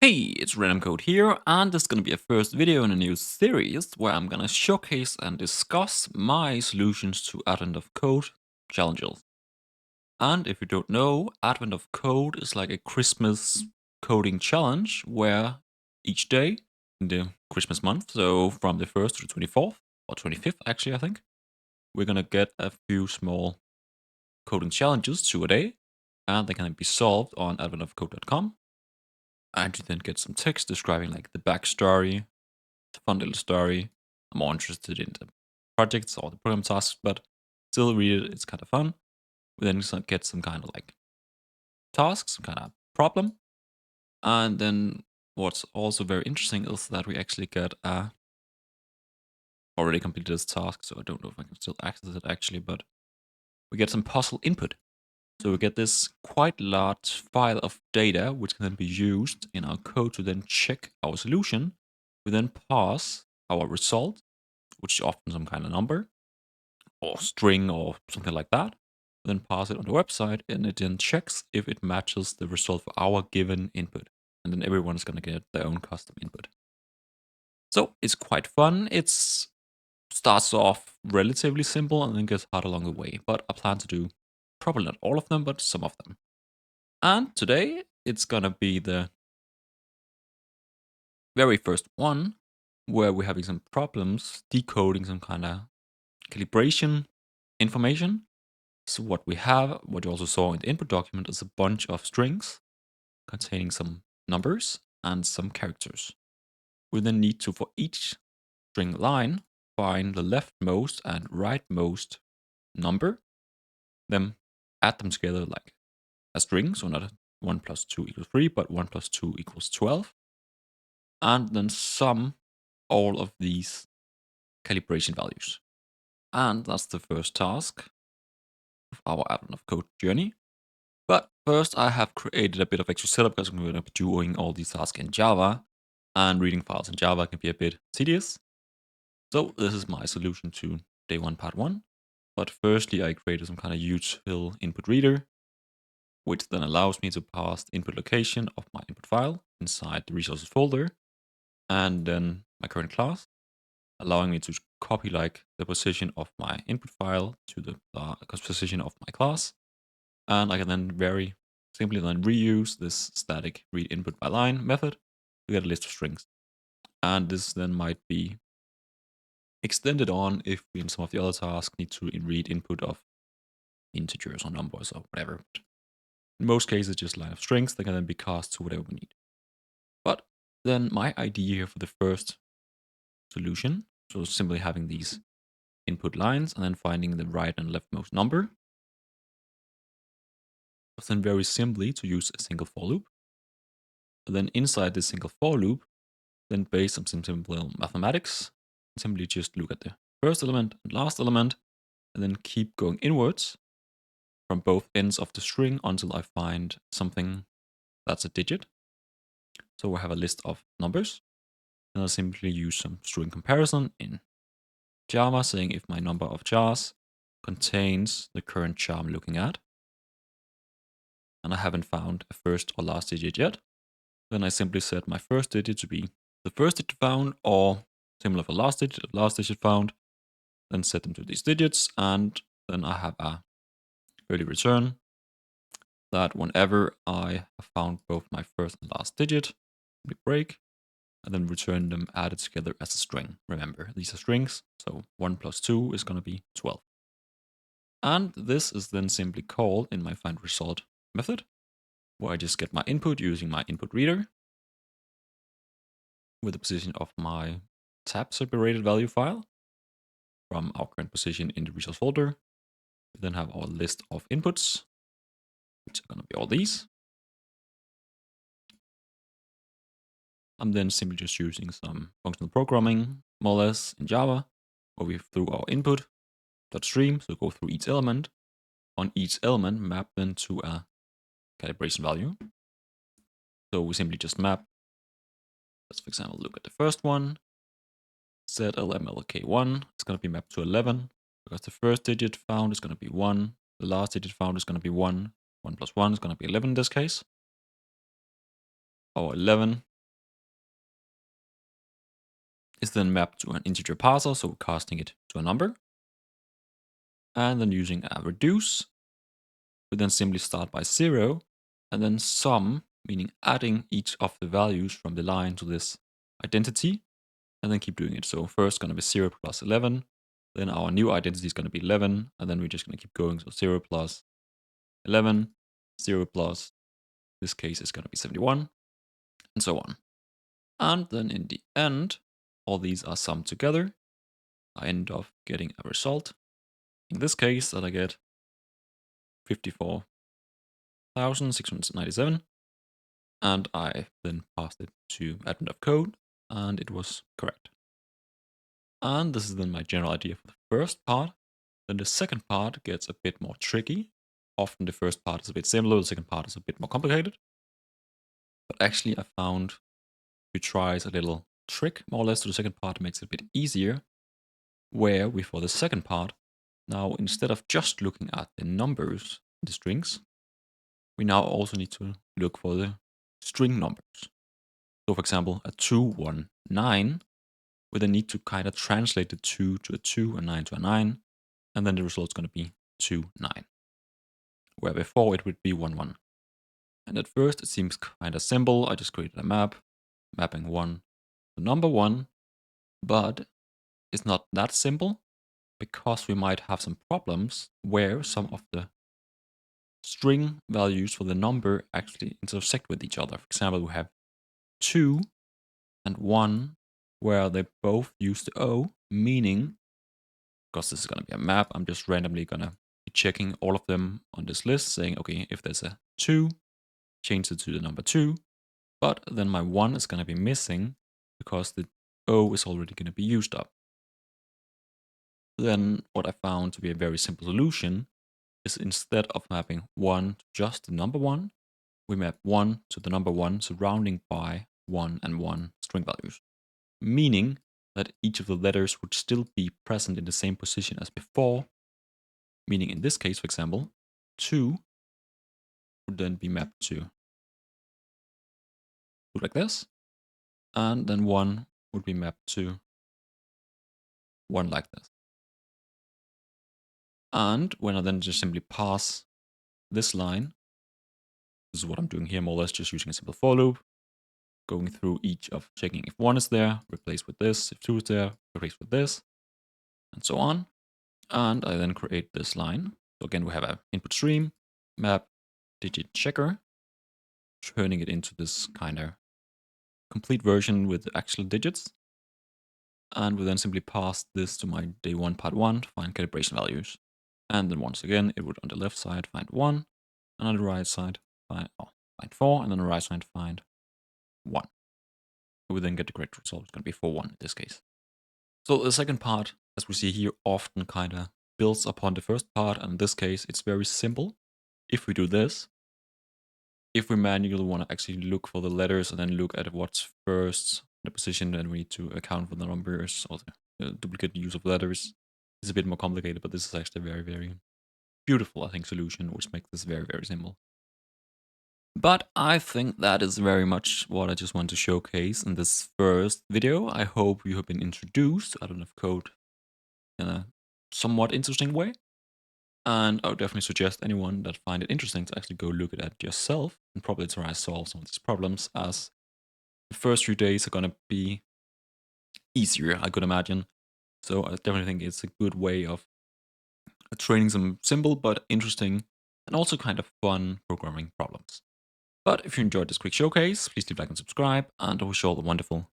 Hey, it's Random Code here, and this is going to be a first video in a new series where I'm going to showcase and discuss my solutions to Advent of Code challenges. And if you don't know, Advent of Code is like a Christmas coding challenge where each day in the Christmas month, so from the 1st to the 24th, or 25th actually, I think, we're going to get a few small coding challenges to a day, and they can be solved on adventofcode.com. And you then get some text describing like the backstory, the fun little story. I'm more interested in the projects or the program tasks, but still read it. It's kind of fun. We then get some kind of like task, some kind of problem. And then what's also very interesting is that we actually get already completed this task, so I don't know if I can still access it actually, but we get some puzzle input. So we get this quite large file of data, which can then be used in our code to then check our solution. We then pass our result, which is often some kind of number or string or something like that. We then pass it on the website, and it then checks if it matches the result for our given input. And then everyone's going to get their own custom input. So it's quite fun. It starts off relatively simple and then gets hard along the way. But I plan to do probably not all of them, but some of them. And today it's gonna be the very first one where we're having some problems decoding some kind of calibration information. So what we have, what you also saw in the input document, is a bunch of strings containing some numbers and some characters. We then need to, for each string line, find the leftmost and rightmost number, then add them together like a string, so not 1 plus 2 equals 3, but 1 plus 2 equals 12. And then sum all of these calibration values. And that's the first task of our Advent of Code journey. But first, I have created a bit of extra setup because I'm going to be doing all these tasks in Java, and reading files in Java can be a bit tedious. So this is my solution to day one, part one. But firstly, I created some kind of util input reader, which then allows me to pass the input location of my input file inside the resources folder, and then my current class, allowing me to copy like the position of my input file to the position of my class. And I can then very simply then reuse this static read input by line method to get a list of strings. And this then might be extended on if we in some of the other tasks need to read input of integers or numbers or whatever. But in most cases, just a line of strings that can then be cast to whatever we need. But then my idea here for the first solution, so simply having these input lines and then finding the right and leftmost number, was then very simply to use a single for loop. And then inside this single for loop, then based on some simple mathematics, simply just look at the first element and last element, and then keep going inwards from both ends of the string until I find something that's a digit. So we have a list of numbers, and I'll simply use some string comparison in Java, saying if my number of chars contains the current char I'm looking at, and I haven't found a first or last digit yet, then I simply set my first digit to be the first digit found, or similar for last digit found, then set them to these digits, and then I have a early return that whenever I have found both my first and last digit, we break, and then return them added together as a string. Remember, these are strings, so 1 plus 2 is going to be 12. And this is then simply called in my find result method, where I just get my input using my input reader with the position of my tab separated value file from our current position in the resource folder. We then have our list of inputs, which are going to be all these. I'm then simply just using some functional programming, more or less in Java, where we through our input dot stream, so go through each element. On each element, map then to a calibration value. So we simply just map. Let's, for example, look at the first one. ZLMLK1 is going to be mapped to 11 because the first digit found is going to be 1. The last digit found is going to be 1. 1 plus 1 is going to be 11 in this case. Our 11 is then mapped to an integer parser, so we're casting it to a number. And then using a reduce, we then simply start by 0 and then sum, meaning adding each of the values from the line to this identity, and then keep doing it. So first going to be 0 plus 11, then our new identity is going to be 11, and then we're just going to keep going. So 0 plus 11, 0 plus, this case is going to be 71, and so on. And then in the end, all these are summed together. I end up getting a result. In this case, that I get 54,697. And I then passed it to admin.code, and it was correct. And this is then my general idea for the first part. Then the second part gets a bit more tricky. Often the first part is a bit simpler, the second part is a bit more complicated. But actually I found we tried a little trick more or less to the second part, makes it a bit easier, where we, for the second part, now instead of just looking at the numbers, the strings, we now also need to look for the string numbers. So for example, a 2, 1, 9, we then need to kind of translate the 2 to a 2, a 9 to a 9, and then the result is going to be 2, 9. Where before it would be 1, 1. And at first it seems kind of simple. I just created a map, mapping 1 to number 1, but it's not that simple because we might have some problems where some of the string values for the number actually intersect with each other. For example, we have 2 and 1 where they both use the O, meaning, because this is going to be a map, I'm just randomly going to be checking all of them on this list, saying, okay, if there's a 2, change it to the number 2, but then my 1 is going to be missing because the O is already going to be used up. Then what I found to be a very simple solution is instead of mapping 1 to just the number 1, we map 1 to the number 1 surrounding by 1 and 1 string values, meaning that each of the letters would still be present in the same position as before, meaning in this case, for example, 2 would then be mapped to like this, and then 1 would be mapped to 1 like this. And when I then just simply pass this line, this is what I'm doing here more or less, just using a simple for loop, going through each of checking if 1 is there, replace with this, if 2 is there, replace with this, and so on. And I then create this line. So again, we have an input stream, map, digit checker, turning it into this kind of complete version with the actual digits. And we then simply pass this to my day 1 part 1 to find calibration values. And then once again, it would on the left side find 1, and on the right side find 4, and on the right side find 1. We then get the correct result. It's going to be 4, 1 in this case. So the second part, as we see here, often kind of builds upon the first part, and in this case, it's very simple. If we do this, if we manually want to actually look for the letters and then look at what's first in the position, then we need to account for the numbers or the duplicate use of letters. It's a bit more complicated, but this is actually a very, very beautiful, I think, solution, which makes this very, very simple. But I think that is very much what I just want to showcase in this first video. I hope you have been introduced to Admin Code in a somewhat interesting way. And I would definitely suggest anyone that find it interesting to actually go look at it yourself and probably try to solve some of these problems, as the first few days are going to be easier, I could imagine. So I definitely think it's a good way of training some simple but interesting and also kind of fun programming problems. But if you enjoyed this quick showcase, please leave a like and subscribe, and I wish you all a wonderful